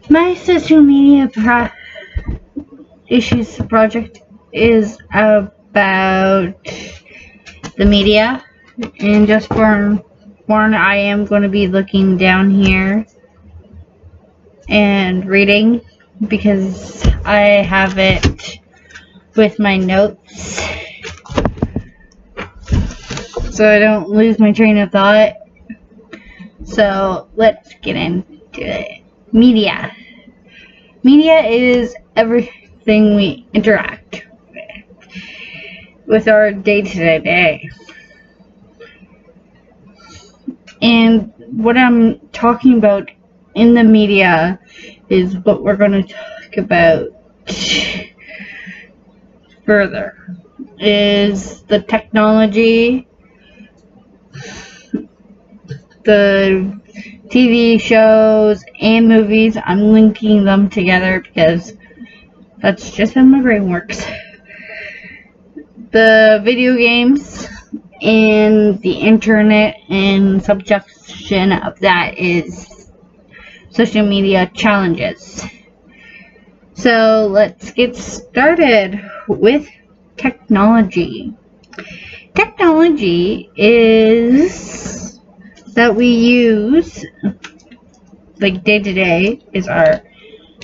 My social media issues project is about the media, and just for one, I am going to be looking down here and reading because I have it with my notes so I don't lose my train of thought. So let's get into it. Media. Media is everything we interact with our day-to-day. And what I'm talking about in the media is what we're going to talk about further is the technology, the TV shows and movies. I'm linking them together because that's just how my brain works. The video games and the internet, and subsection of that is social media challenges. So let's get started with technology. Technology is that we use like day to day is our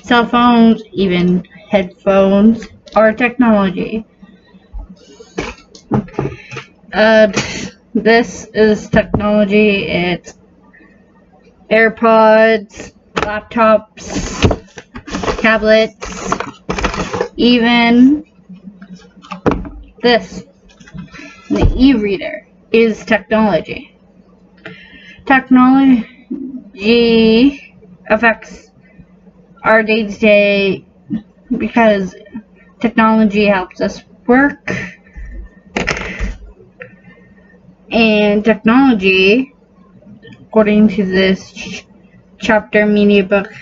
cell phones, even headphones are technology. This is technology. It's AirPods, laptops, tablets, even this, the e-reader, is technology. Technology affects our day-to-day because technology helps us work, and technology, according to this chapter media book,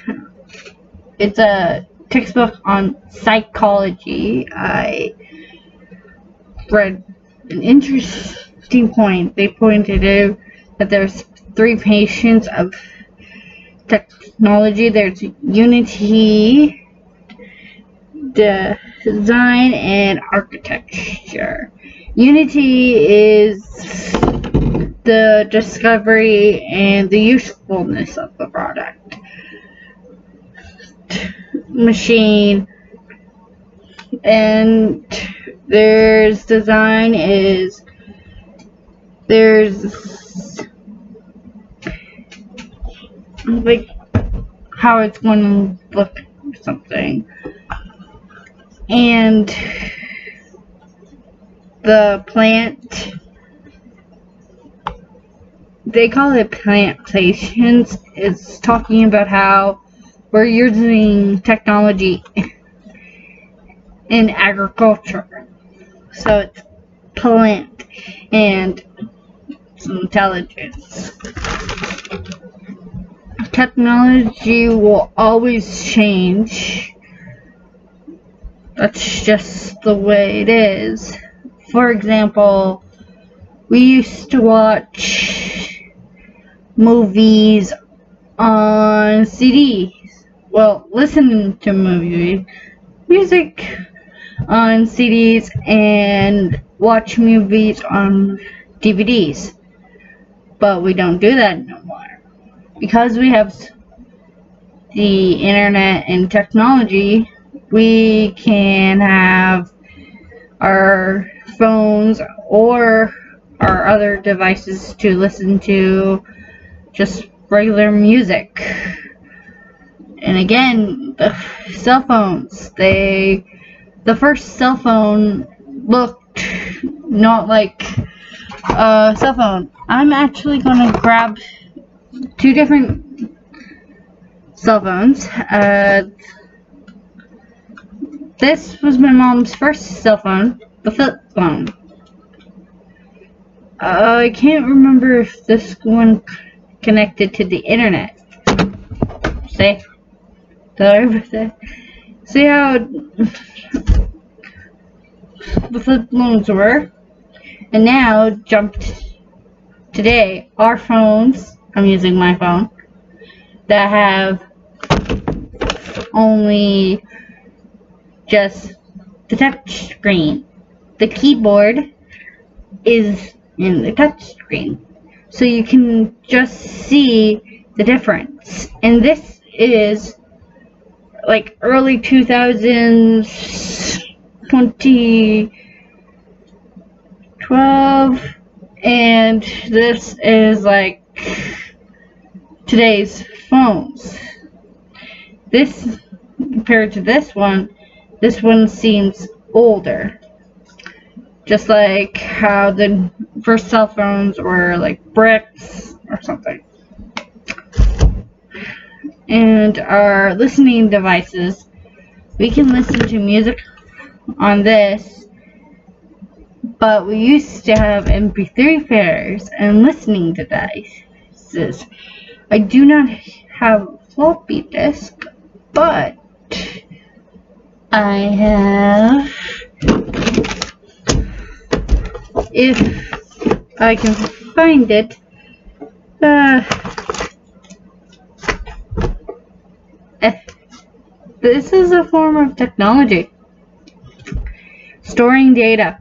it's a textbook on psychology. I read an interesting point. They pointed out that there's 3 patients of technology. There's unity, design, and architecture. Unity is the discovery and the usefulness of the product. Machine, and there's design is there's like how it's going to look or something, and the plant, they call it plantations. It's talking about how we're using technology in agriculture. So it's plant and intelligence. Technology will always change. That's just the way it is. For example, we used to watch movies on CDs. Well, listen to music on CDs, and watch movies on DVDs. But we don't do that no more. Because we have the internet and technology, we can have our phones or our other devices to listen to just regular music. And again, the cell phones, the first cell phone looked not like a cell phone. I'm actually gonna grab 2 different cell phones. This was my mom's first cell phone, the flip phone. I can't remember if this one connected to the internet. See? See how the flip phones were? And now, jumped today, our phones, I'm using my phone, that have only just the touch screen. The keyboard is in the touch screen. So you can just see the difference. And this is like early 2000s, 2012, and this is like today's phones. This, compared to this one seems older. Just like how the first cell phones were like bricks or something. And our listening devices, we can listen to music on this, but we used to have MP3 players and listening devices. I do not have a floppy disk, but I have, if I can find it, this is a form of technology. Storing data.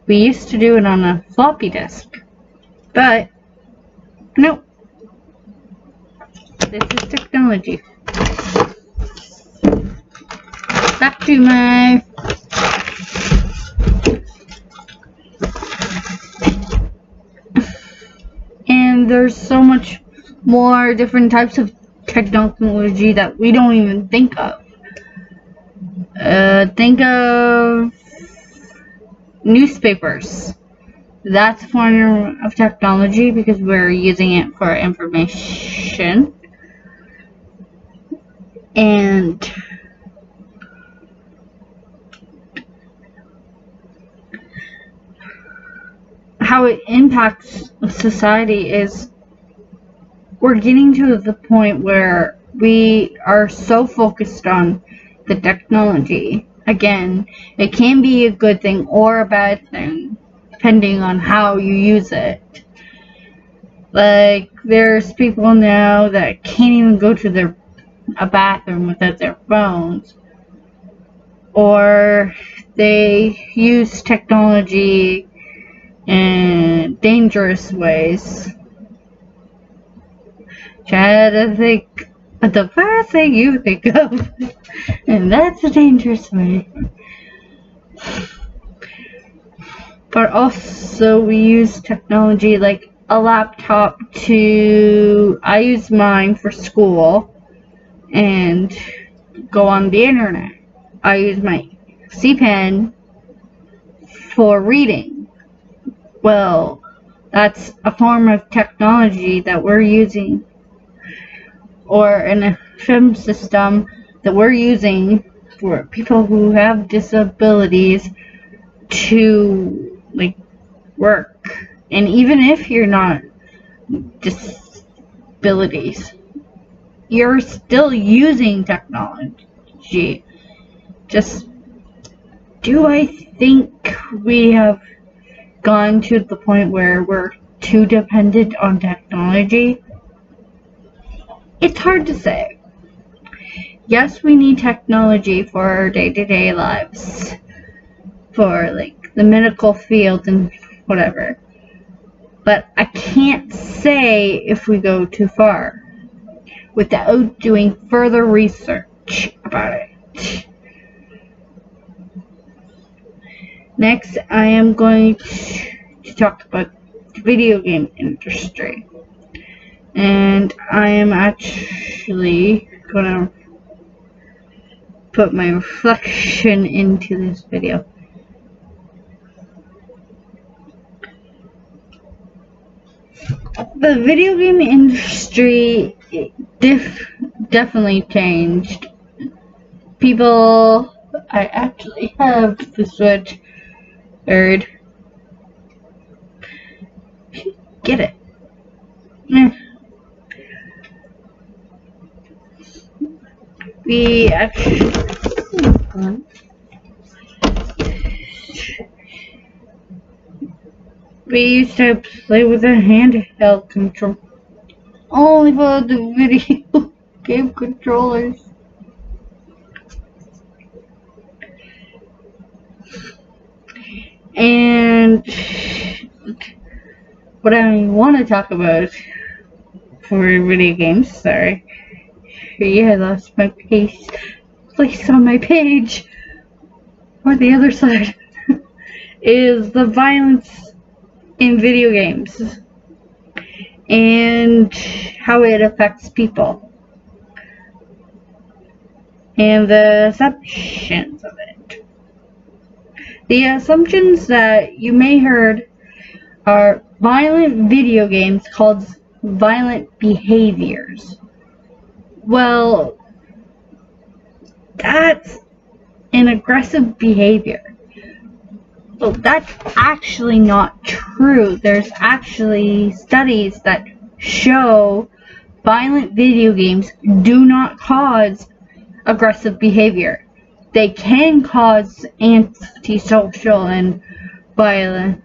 We used to do it on a floppy disk, but no. This is technology. Back to my and there's so much more different types of technology that we don't even think of. Think of newspapers. That's a form of technology because we're using it for information. And how it impacts society is we're getting to the point where we are so focused on the technology. Again, it can be a good thing or a bad thing, depending on how you use it. Like, there's people now that can't even go to a bathroom without their phones. Or they use technology in dangerous ways. Try to think of the first thing you think of, and that's a dangerous way. But also we use technology like a laptop I use mine for school and go on the internet. I use my C-Pen for reading. Well, that's a form of technology that we're using, or in a film system that we're using for people who have disabilities to like work. And even if you're not disabilities, you're still using technology. Just, do I think we have gone to the point where we're too dependent on technology? It's hard to say. Yes, we need technology for our day-to-day lives, for like the medical field and whatever. But I can't say if we go too far without doing further research about it. Next, I am going to talk about the video game industry. And I am actually gonna put my reflection into this video. The video game industry definitely changed. I actually have the Switch. Get it. We used to play with a handheld control. Only for the video game controllers. And what I want to talk about for video games, sorry. Yeah, I lost my place on my page. Or the other side. Is the violence in video games. And how it affects people. And the assumptions of it. The assumptions that you may heard are violent video games called violent behaviors. Well, that's an aggressive behavior. Well, that's actually not true. There's actually studies that show violent video games do not cause aggressive behavior. They can cause antisocial and violent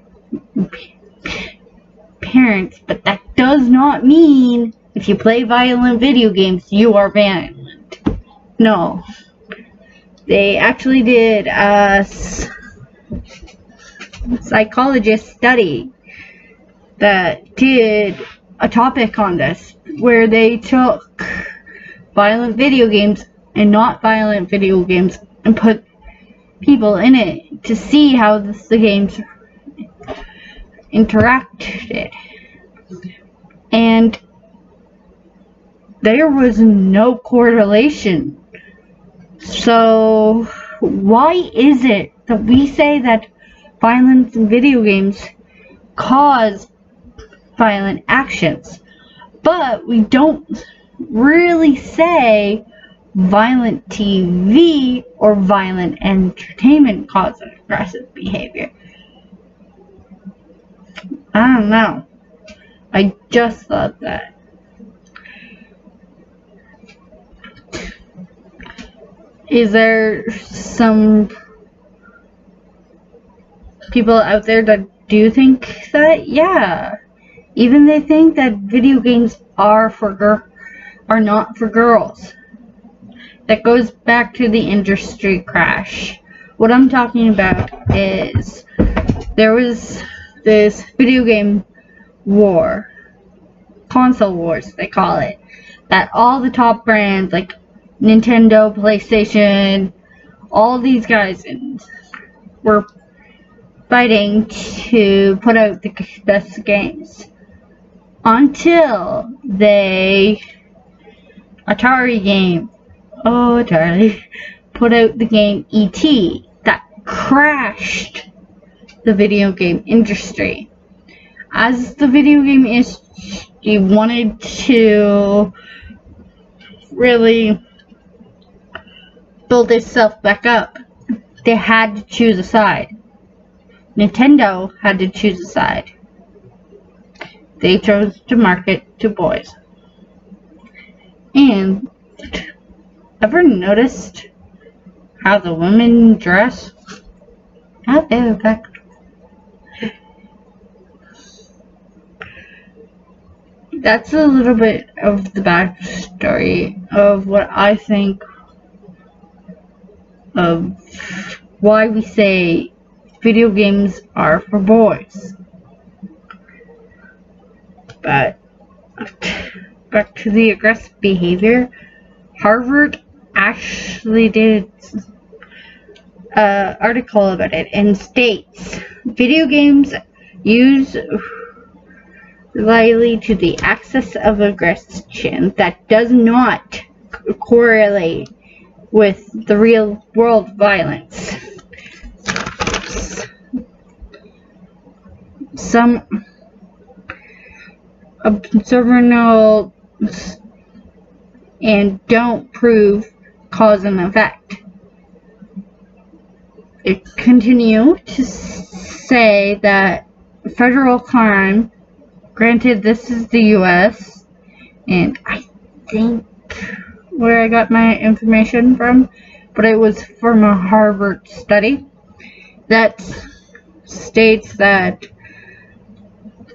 parents, but that does not mean if you play violent video games, you are violent. No. They actually did a psychologist study that did a topic on this, where they took violent video games and not violent video games and put people in it to see how the games interacted. And there was no correlation. So why is it that we say that violence in video games cause violent actions, but we don't really say violent TV or violent entertainment causes aggressive behavior? I don't know. I just thought that. Is there some people out there that do think that? Yeah. Even they think that video games are not for girls. That goes back to the industry crash. What I'm talking about is there was this video game war, console wars they call it, that all the top brands like Nintendo, PlayStation, all these guys were fighting to put out the best games. Until Atari put out the game E.T. that crashed the video game industry. As the video game industry wanted to really build itself back up, they had to choose a side. Nintendo had to choose a side. They chose to market to boys. And ever noticed how the women dress? How they affect? That's a little bit of the backstory of what I think of why we say video games are for boys. But back to the aggressive behavior, Harvard actually did an article about it and states video games use likely to the excess of aggression that does not correlate with the real world violence. Some observational and don't prove cause and effect. It continue to say that federal crime, granted this is the US, and I think where I got my information from, but it was from a Harvard study that states that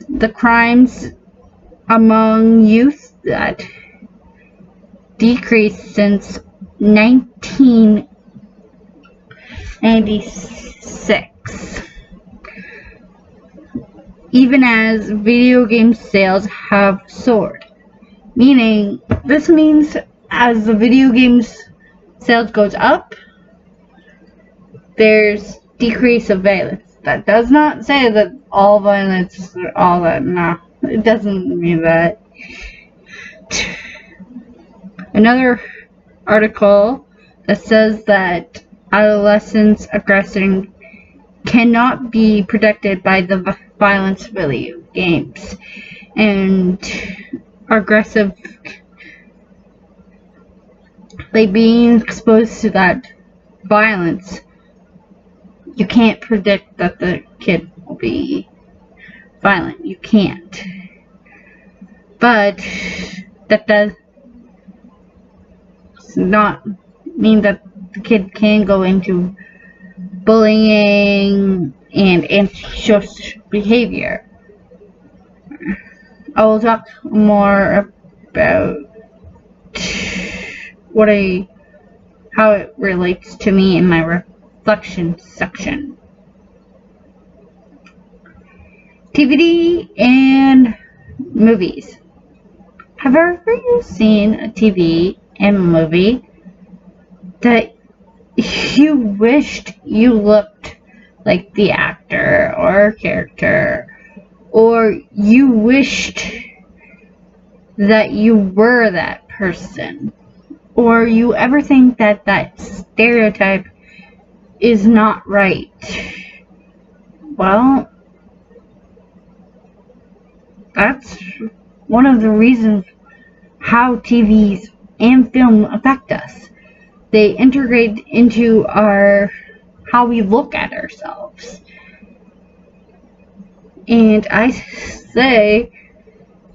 the crimes among youth that decreased since 1996 even as video game sales have soared. Meaning, this means as the video games sales goes up, there's decrease of violence. That does not say that all violence, all that, no. It doesn't mean that. Another article that says that adolescents' aggression cannot be predicted by the violence video games, and aggressive, like being exposed to that violence, you can't predict that the kid will be violent. You can't. But that does not mean that the kid can go into bullying and antisocial behavior. I will talk more about how it relates to me in my reflection section. TV and movies. Have you seen a TV and movie that you wished you looked like the actor or character, or you wished that you were that person, or you ever think that that stereotype is not right? Well, that's one of the reasons how TVs and film affect us. They integrate into how we look at ourselves. And I say,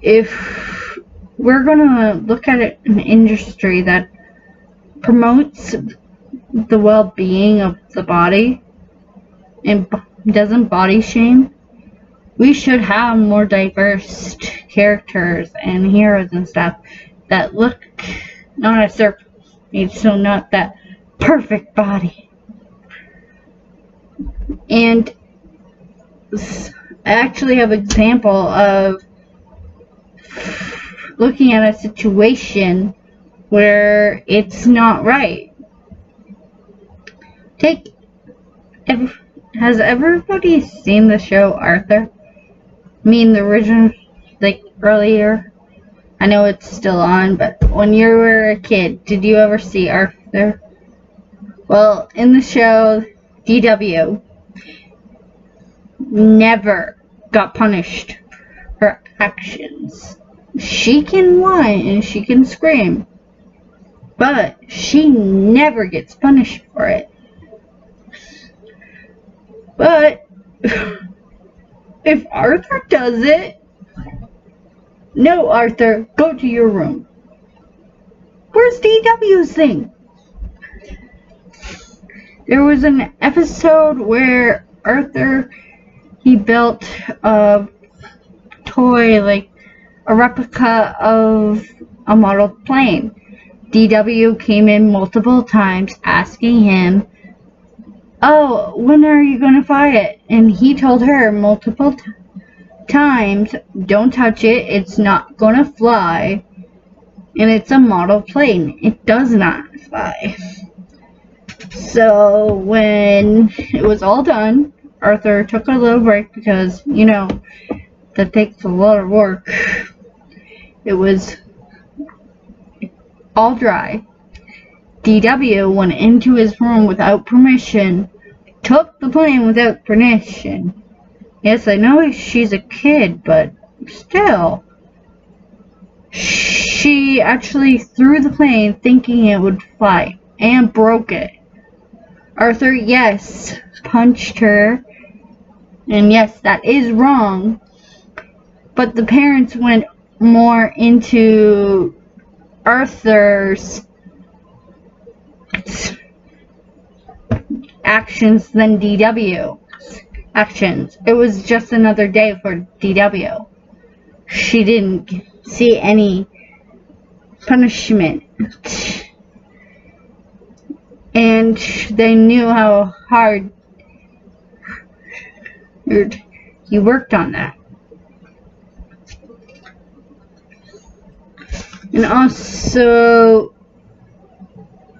if we're gonna look at an industry that promotes the well-being of the body and doesn't body shame, we should have more diverse characters and heroes and stuff that look not a certain age, so not that perfect body. And I actually have an example of looking at a situation where it's not right. Has everybody seen the show Arthur? I mean the original, like earlier. I know it's still on, but when you were a kid, did you ever see Arthur? Well, in the show, DW never got punished for her actions. She can whine and she can scream, but she never gets punished for it. But if Arthur does it, no, Arthur, go to your room. Where's DW's thing? There was an episode where Arthur, he built a toy, like a replica of a model plane. DW came in multiple times asking him, oh, when are you going to fly it? And he told her multiple times, don't touch it, it's not going to fly, and it's a model plane. It does not fly. So when it was all done, Arthur took a little break because, you know, that takes a lot of work. It was all dry. DW went into his room without permission, took the plane without permission. Yes, I know she's a kid, but still. She actually threw the plane thinking it would fly and broke it. Arthur, yes, punched her. And yes, that is wrong. But the parents went more into Arthur's actions than DW's actions. It was just another day for DW. She didn't see any punishment. And they knew how hard he worked on that. And also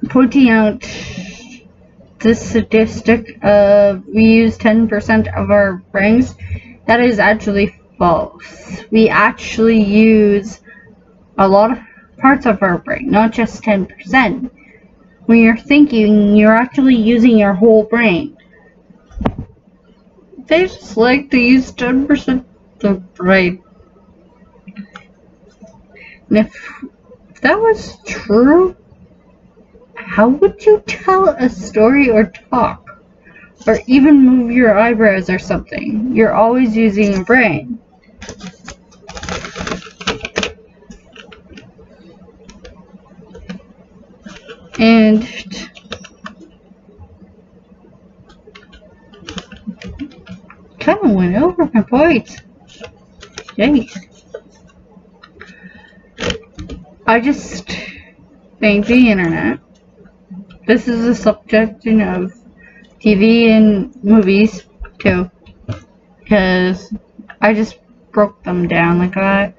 pointing out this statistic of we use 10% of our brains, that is actually false. We actually use a lot of parts of our brain, not just 10%. When you're thinking, you're actually using your whole brain. They just like to use 10% of the brain. And if that was true, how would you tell a story or talk? Or even move your eyebrows or something? You're always using your brain. And kind of went over my points. Jeez. I just think the internet. This is a subject, of TV and movies too, because I just broke them down like that.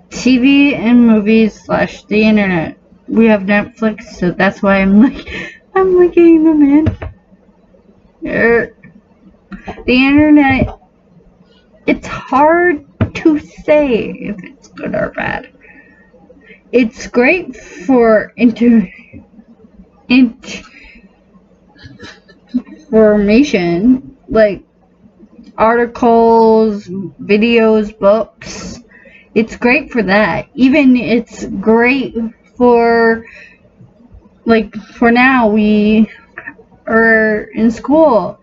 TV and movies / the internet. We have Netflix, so that's why I'm looking them in. The internet. It's hard to say if it's good or bad. It's great for information, like articles, videos, books. It's great for that. Even it's great for, like, for now we are in school,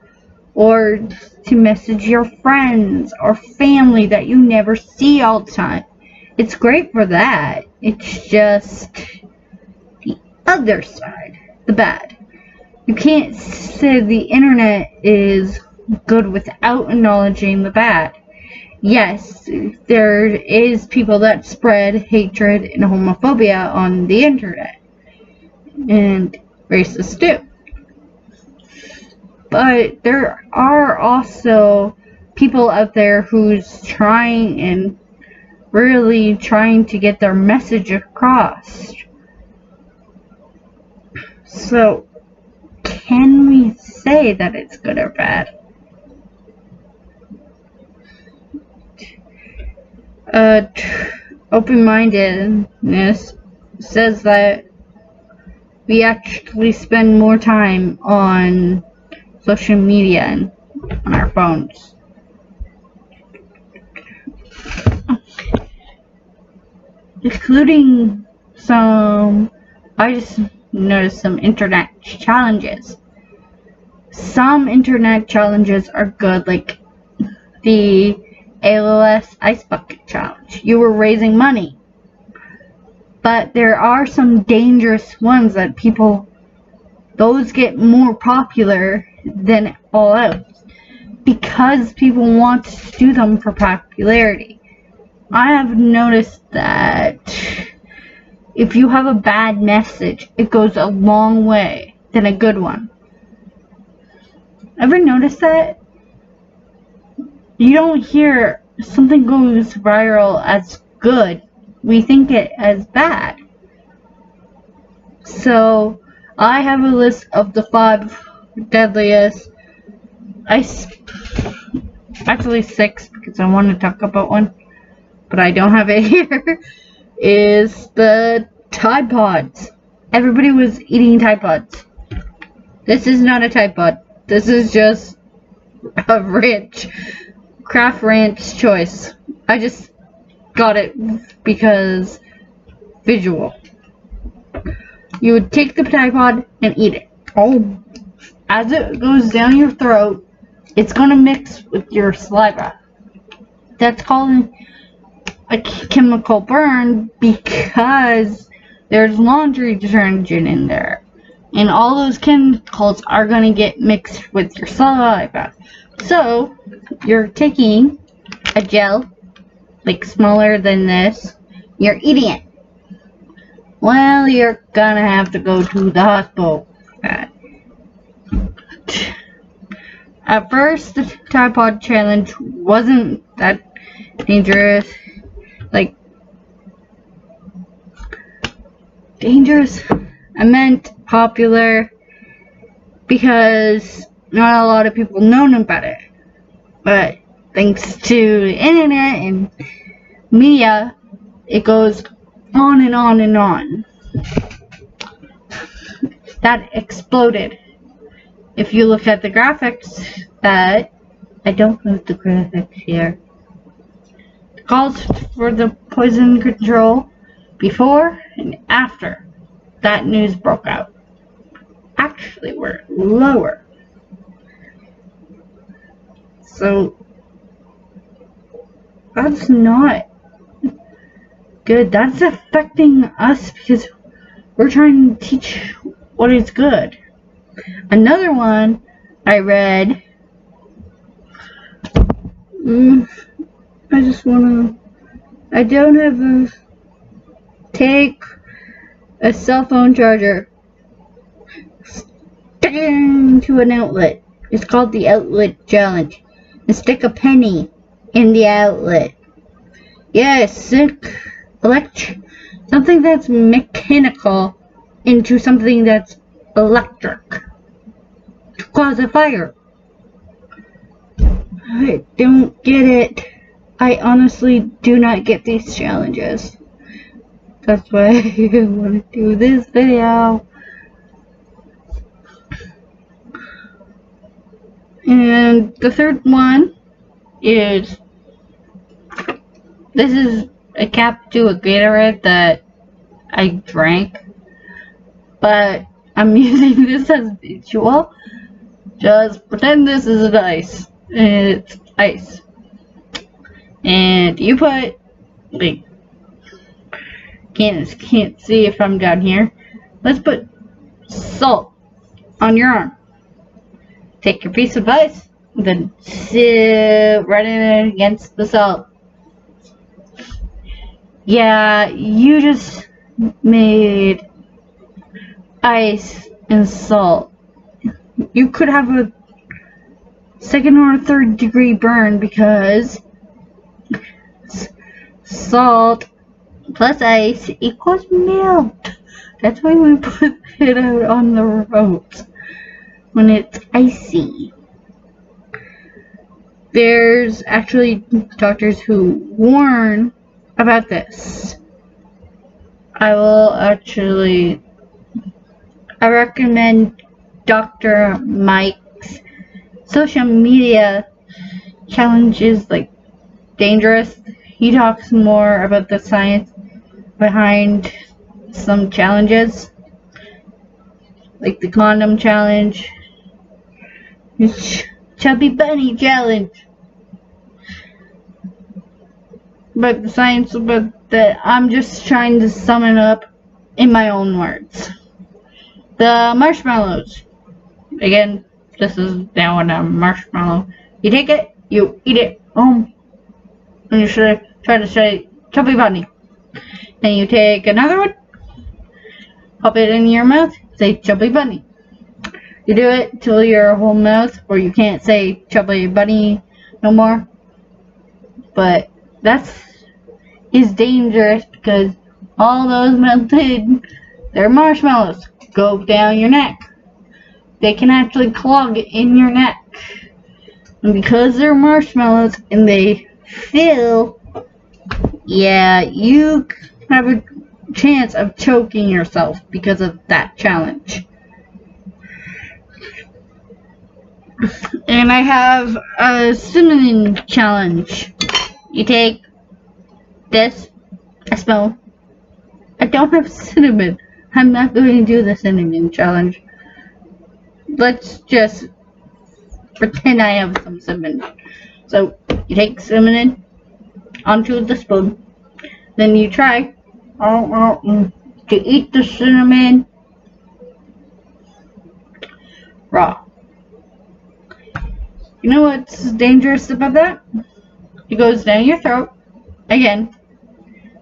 or to message your friends or family that you never see all the time. It's great for that. It's just the other side, the bad. You can't say the internet is good without acknowledging the bad. Yes, there is people that spread hatred and homophobia on the internet, and racists too. But there are also people out there who's really trying to get their message across. So, can we say that it's good or bad? Open-mindedness says that we actually spend more time on social media and on our phones. Including I just noticed some internet challenges. Some internet challenges are good, like the ALS Ice Bucket Challenge. You were raising money. But there are some dangerous ones that those get more popular than all else, because people want to do them for popularity. I have noticed that if you have a bad message, it goes a long way than a good one. Ever notice that? You don't hear something goes viral as good. We think it as bad. So, I have a list of the 5 deadliest. Actually 6, because I want to talk about one, but I don't have it here. Is the Tide Pods. Everybody was eating Tide Pods. This is not a Tide Pod. This is just a Kraft Ranch choice. I just got it because visual. You would take the Tide Pod and eat it. Oh, as it goes down your throat, it's gonna mix with your saliva. That's called a chemical burn because there's laundry detergent in there, and all those chemicals are gonna get mixed with your saliva. So you're taking a gel, like smaller than this, you're eating it. Well, you're gonna have to go to the hospital. At first, the Tide Pod challenge wasn't that dangerous. Like, dangerous, I meant popular, because not a lot of people know about it. But thanks to the internet and media, it goes on and on and on. That exploded. If you look at the graphics, that I don't have the graphics here. The calls for the poison control before and after that news broke out actually were lower. So that's not good. That's affecting us because we're trying to teach what is good. Another one I read, I don't have a, take a cell phone charger, stick it into an outlet. It's called the outlet challenge. And stick a penny in the outlet. Yes, stick something that's mechanical into something that's electric to cause a fire. I don't get it. I honestly do not get these challenges. That's why I want to do this video. And the third one is, this is a cap to a Gatorade that I drank, but I'm using this as visual. Just pretend this is an ice. It's ice. And you put, like, can't see if I'm down here. Let's put salt on your arm. Take your piece of ice, then sit right in it against the salt. Yeah, you just made ice and salt. You could have a second or third degree burn because salt plus ice equals melt. That's why we put it out on the roads when it's icy. There's actually doctors who warn about this. I recommend Dr. Mike's social media challenges, like Dangerous. He talks more about the science behind some challenges, like the condom challenge, chubby bunny challenge. But the science about that, I'm just trying to sum it up in my own words. The marshmallows. Again, this is now a marshmallow. You take it, you eat it, and you should try to say chubby bunny. Then you take another one, pop it in your mouth, say chubby bunny. You do it till your whole mouth, or you can't say chubby bunny no more. But is dangerous because all those melted, they're marshmallows, go down your neck. They can actually clog in your neck. And because they're marshmallows and they fill, yeah, you have a chance of choking yourself because of that challenge. And I have a cinnamon challenge. You take this, a spoon. I don't have cinnamon. I'm not going to do the cinnamon challenge. Let's just pretend I have some cinnamon. So you take cinnamon onto the spoon. Then you try to eat the cinnamon raw. You know what's dangerous about that? It goes down your throat. Again,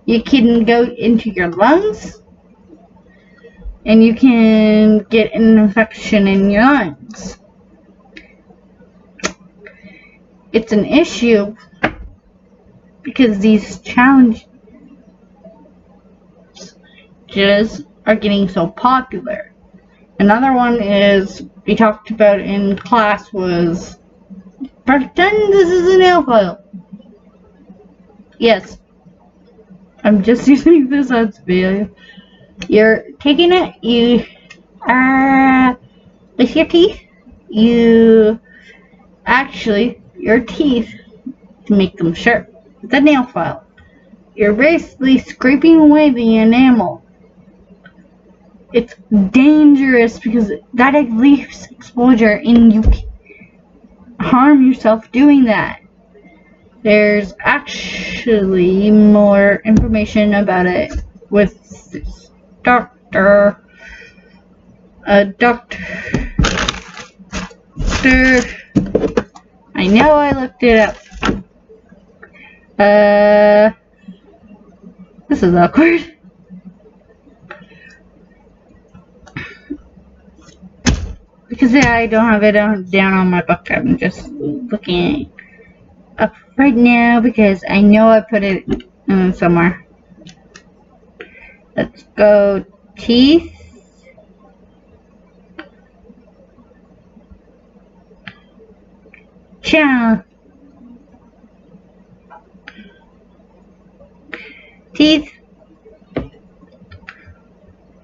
you can go into your lungs, and you can get an infection in your lungs. It's an issue because these challenges are getting so popular. Another one is we talked about in class was pretend this is a nail file. Yes, I'm just using this as video. You're taking it, you with your teeth, your teeth, to make them sharp, with a nail file. You're basically scraping away the enamel. It's dangerous because that leaves exposure and you harm yourself doing that. There's actually more information about it with this doctor. I know I looked it up. This is awkward. Because I don't have it down on my book. I'm just looking it up right now because I know I put it somewhere. Let's go teeth. Teeth.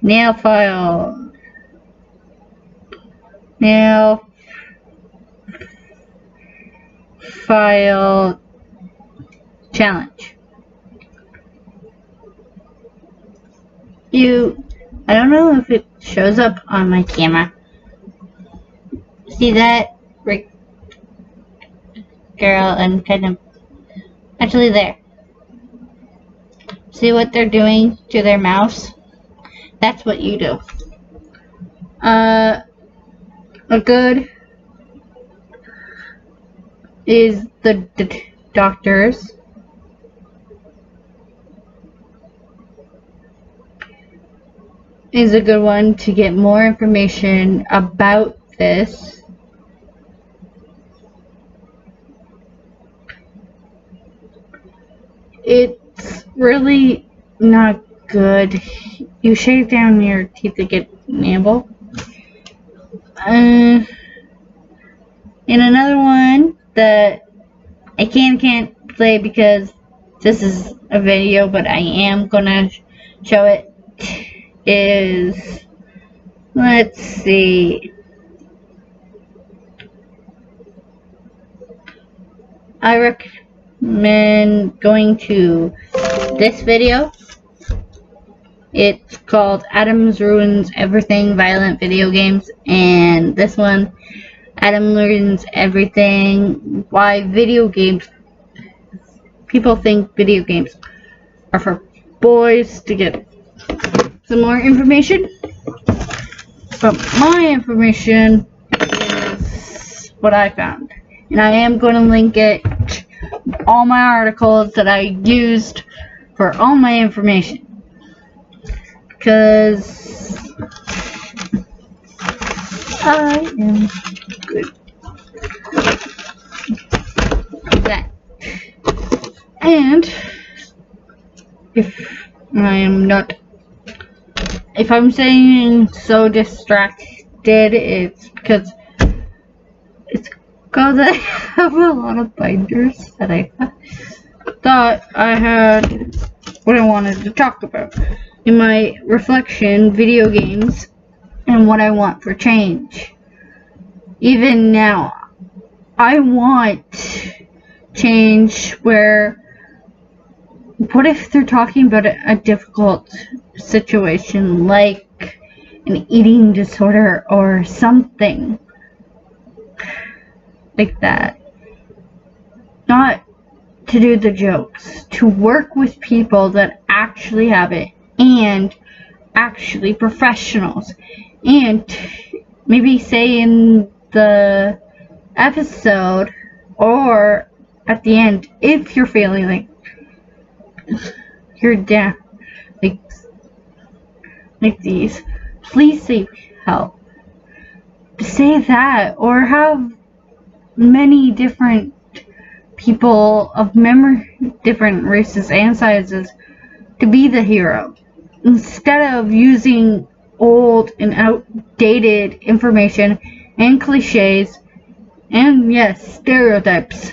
Nail file. Nail file challenge. I don't know if it shows up on my camera. See that? Right, girl, and kind of actually there. See what they're doing to their mouse? That's what you do. A good is the doctors. Is a good one to get more information about this. It's really not good. You shave down your teeth to get enamel. And another one that I can't play because this is a video, but I am gonna show it, is, let's see, I recommend going to this video. It's called Adams Ruins Everything Violent Video Games, and this one, Adam Learns Everything Why Video Games, people think video games are for boys, to get some more information. But my information is what I found, and I am going to link it, all my articles that I used for all my information, because I am good at that. And if I'm saying so distracted, it's because I have a lot of binders that I thought I had what I wanted to talk about in my reflection, video games, and what I want for change. Even now, I want change where, what if they're talking about a difficult situation like an eating disorder or something like that? Not to do the jokes, to work with people that actually have it, and actually professionals, and maybe say in the episode or at the end, if you're feeling like you're down, like these, please seek help. Say that, or have many different people of different races and sizes to be the hero. instead of using old and outdated information and cliches and, yes, stereotypes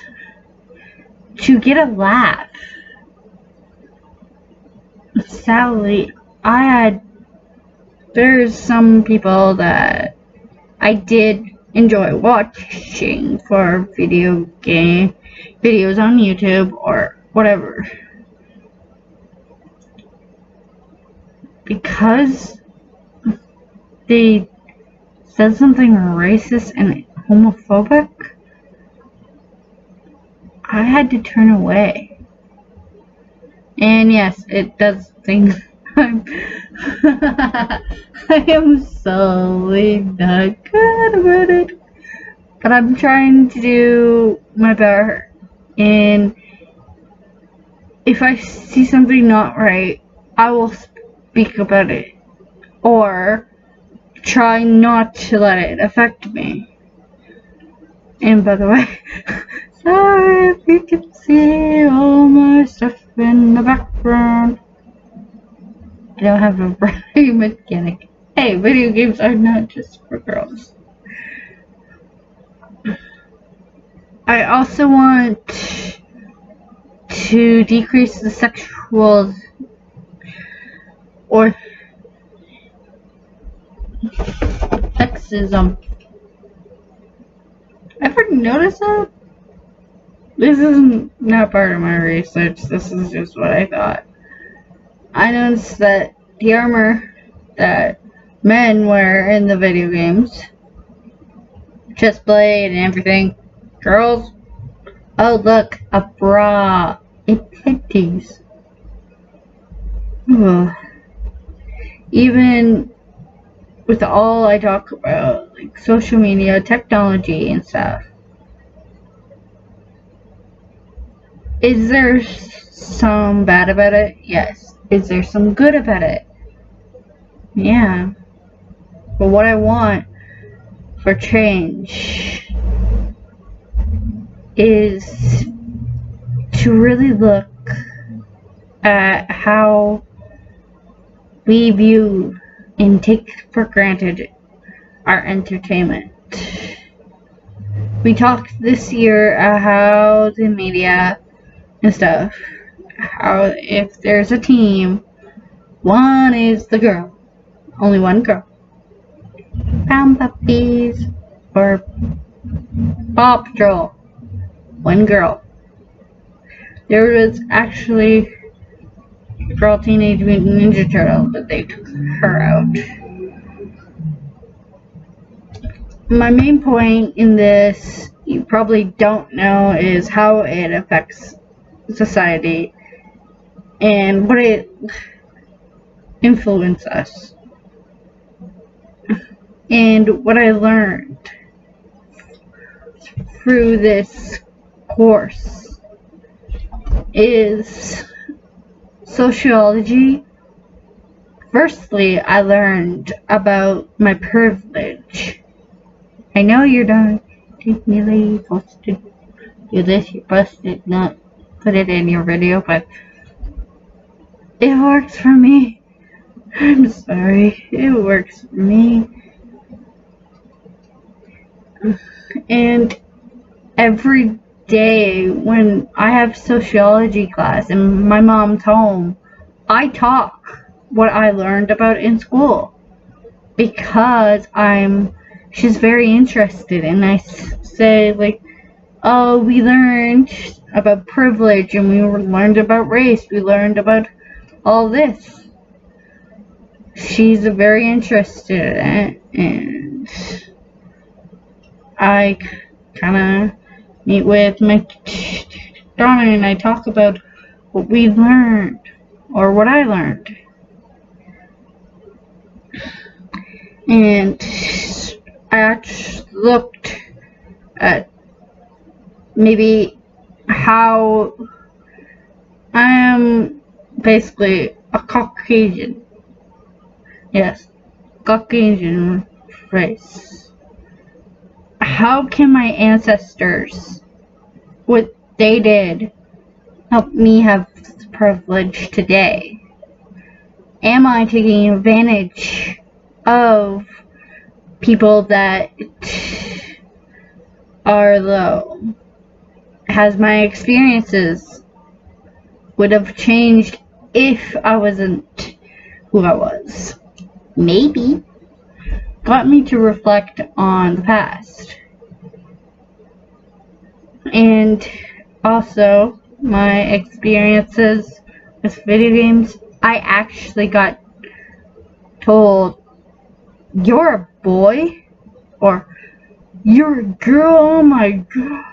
to get a laugh. Sadly, there's some people that I did enjoy watching for videos on YouTube or whatever, because they said something racist and homophobic. I had to turn away. And yes, it does things. I am solely not good about it, but I'm trying to do my part. And if I see something not right, I will speak about it, or try not to let it affect me. And by the way, sorry if you can see all my stuff in the background. I don't have a brain mechanic. Hey, video games are not just for girls. I also want to decrease the sexual or sexism. Ever notice that? This is not part of my research. This is just what I thought. I noticed that the armor that men wear in the video games, chest plate and everything, girls, oh look, a bra, and panties. Even with all I talk about, like social media, technology, and stuff, is there some bad about it? Yes. Is there some good about it? Yeah. But what I want for change is to really look at how we view and take for granted our entertainment. We talked this year about how the media and stuff, how if there's a team, one is the girl, only one girl. Brown Puppies or Paw Patrol, one girl. There was actually a girl, Teenage Mutant Ninja Turtle, but they took her out. My main point in this, you probably don't know, is how it affects society and what it influences us. And what I learned through this course is sociology. Firstly, I learned about my privilege. I know you're not technically supposed to do this, you're supposed to not put it in your video, but it works for me. I'm sorry, it works for me. And every day when I have sociology class and my mom's home, I talk what I learned about in school because she's very interested, and I say like, oh, we learned about privilege and we learned about race, we learned about all this. She's very interested in it, and I kind of meet with my Donna and I talk about what we learned or what I learned. And I actually looked at maybe how I am basically a Caucasian. Yes, Caucasian race. How can my ancestors, what they did, help me have this privilege today? Am I taking advantage of people that are low? Has my experiences would have changed if I wasn't who I was? Maybe. Got me to reflect on the past. And also my experiences with video games. I actually got told, "You're a boy," or "You're a girl." Oh my god.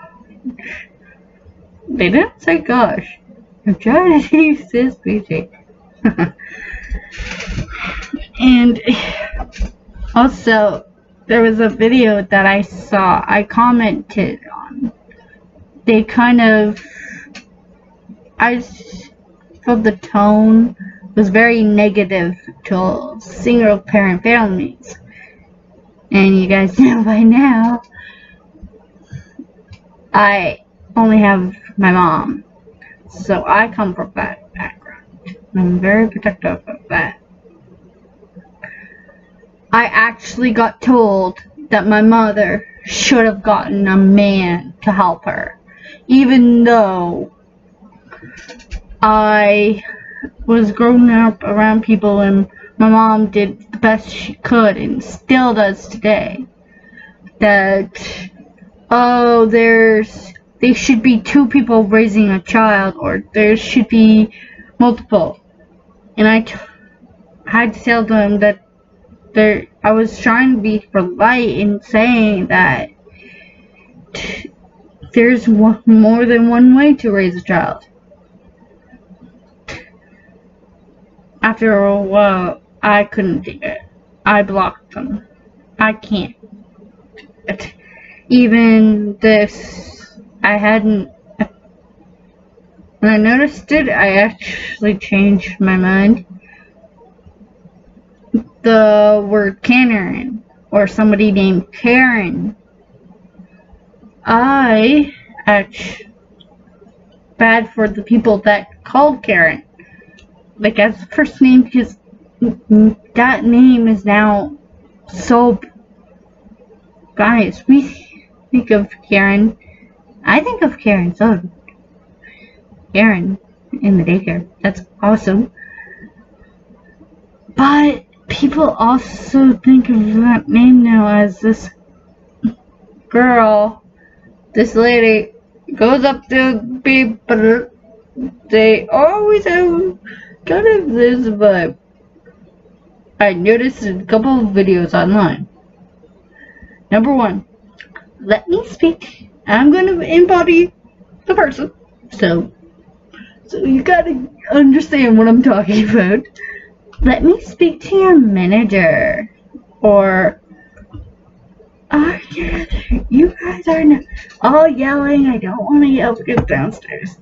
They didn't say gosh. I'm trying to use this PG. And also, there was a video that I saw, I commented on. They kind of, I felt the tone was very negative to single parent families. And you guys know by now, I only have my mom. So I come from that background. I'm very protective of that. I actually got told that my mother should have gotten a man to help her. Even though I was growing up around people and my mom did the best she could and still does today. That, oh, there should be two people raising a child, or there should be multiple. And I had to tell them that I was trying to be polite in saying that there's more than one way to raise a child. After a while, I couldn't take it. I blocked them. I can't. Even this, I hadn't. When I noticed it, I actually changed my mind. The word Karen, or somebody named Karen, I actually bad for the people that called Karen. Like, as the first name, because that name is now so. Guys, we think of Karen. I think of Karen, so Karen in the daycare. That's awesome. But people also think of that name now as this girl, this lady goes up to people. They always have kind of this vibe. I noticed in a couple of videos online. Number one, let me speak. I'm going to embody the person. So you gotta understand what I'm talking about. Let me speak to your manager. Or, oh, you guys are all yelling. I don't want to yell because downstairs.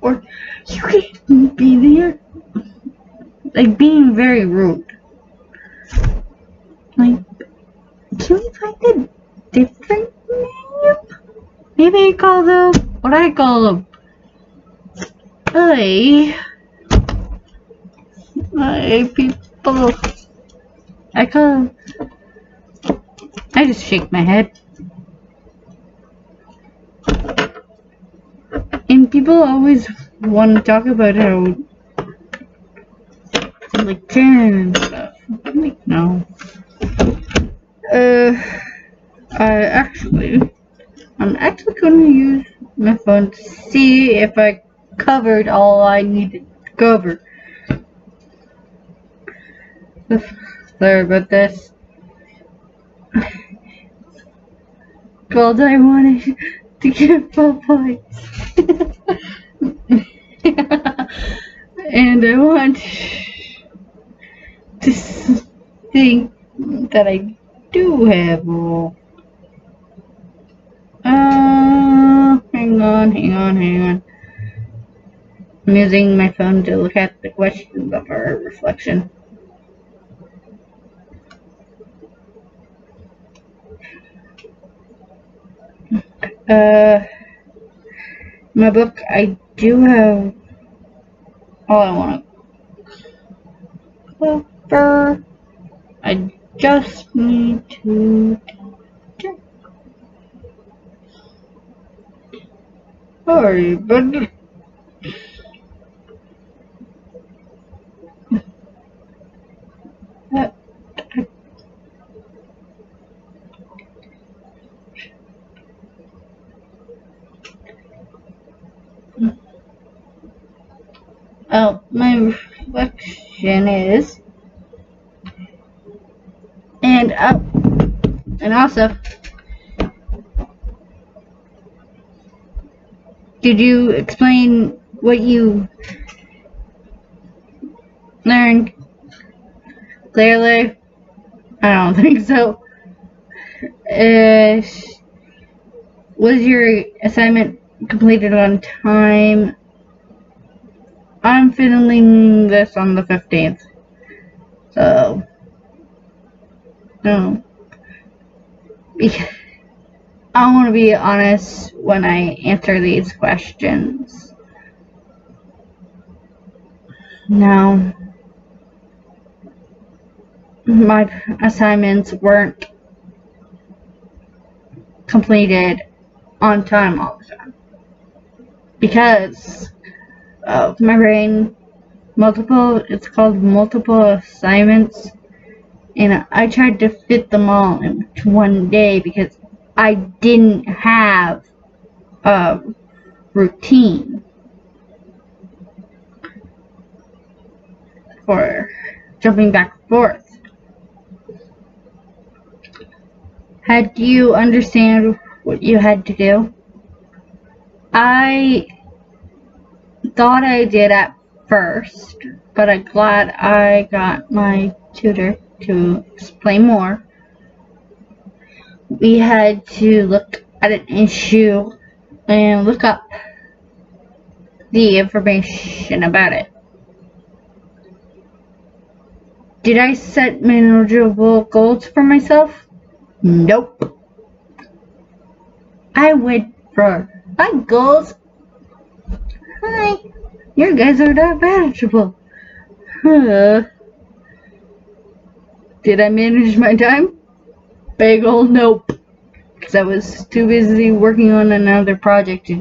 Or, you can't be there. Like, being very rude. Like, can we find a different name? Maybe I call them what I call them. Hey, people. I just shake my head. And people always want to talk about how, like, Karen and stuff. I'm like, no. I'm actually going to use my phone to see if I covered all I needed to cover. Sorry about this. Gold, I wanted to get full points. And I want to think that I do have all. Hang on. I'm using my phone to look at the questions of our reflection. My book, I do have all I want. However, I just need to check. Sorry, but my reflection is, and also, did you explain what you learned clearly? I don't think so. Was your assignment completed on time? I'm filming this on the 15th, so no. I want to be honest when I answer these questions. No, my assignments weren't completed on time all the time because of my brain. It's called multiple assignments, and I tried to fit them all into one day because I didn't have a routine for jumping back and forth. Had you understand what you had to do? I thought I did at first, but I'm glad I got my tutor to explain more. We had to look at an issue and look up the information about it. Did I set manageable goals for myself? Nope. I went for my goals. Hi, your guys are not manageable. Did I manage my time? Big ol' nope. Because I was too busy working on another project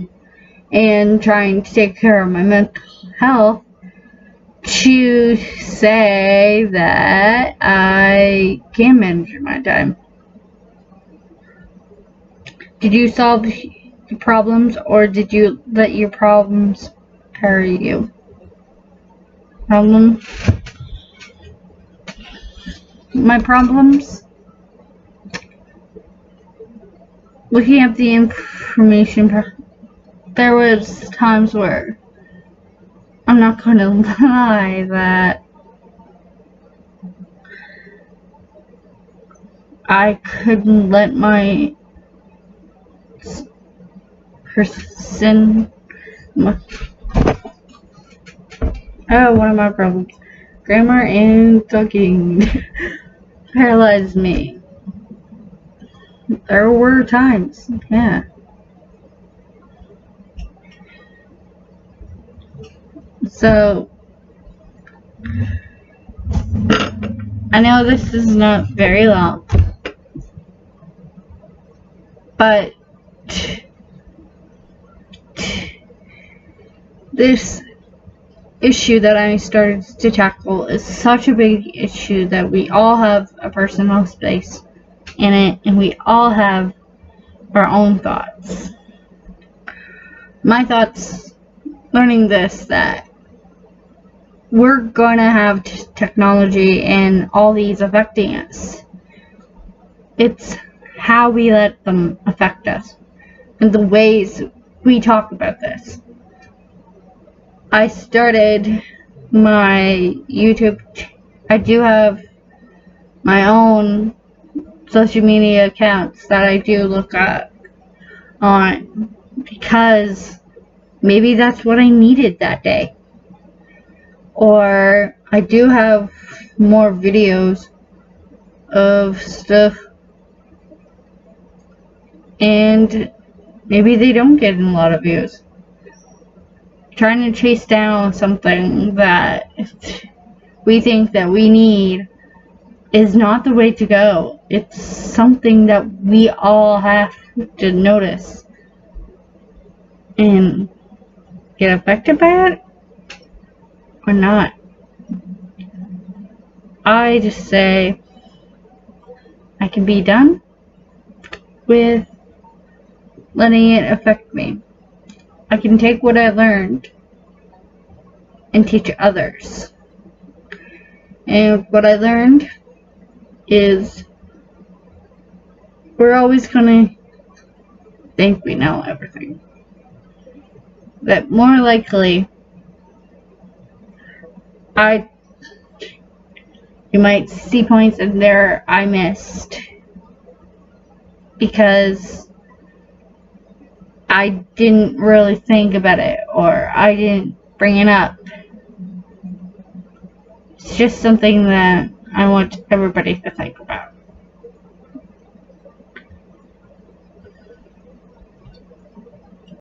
and trying to take care of my mental health to say that I can manage my time. Did you solve the problems, or did you let your problems carry you? My problems? Looking at the information, there was times where I'm not going to lie that I couldn't let my one of my problems, grammar and talking, paralyzed me. There were times, yeah. So, I know this is not very long, but this issue that I started to tackle is such a big issue that we all have a personal space in it, and we all have our own thoughts. My thoughts learning this, that we're going to have technology and all these affecting us. It's how we let them affect us and the ways we talk about this. I started my YouTube. I do have my own social media accounts that I do look at on because maybe that's what I needed that day. Or I do have more videos of stuff, and maybe they don't get a lot of views. Trying to chase down something that we think that we need is not the way to go. It's something that we all have to notice and get affected by it or not. I just say I can be done with letting it affect me. I can take what I learned and teach others. And what I learned is we're always going to think we know everything. That more likely, you might see points in there I missed because I didn't really think about it or I didn't bring it up. It's just something that I want everybody to think about.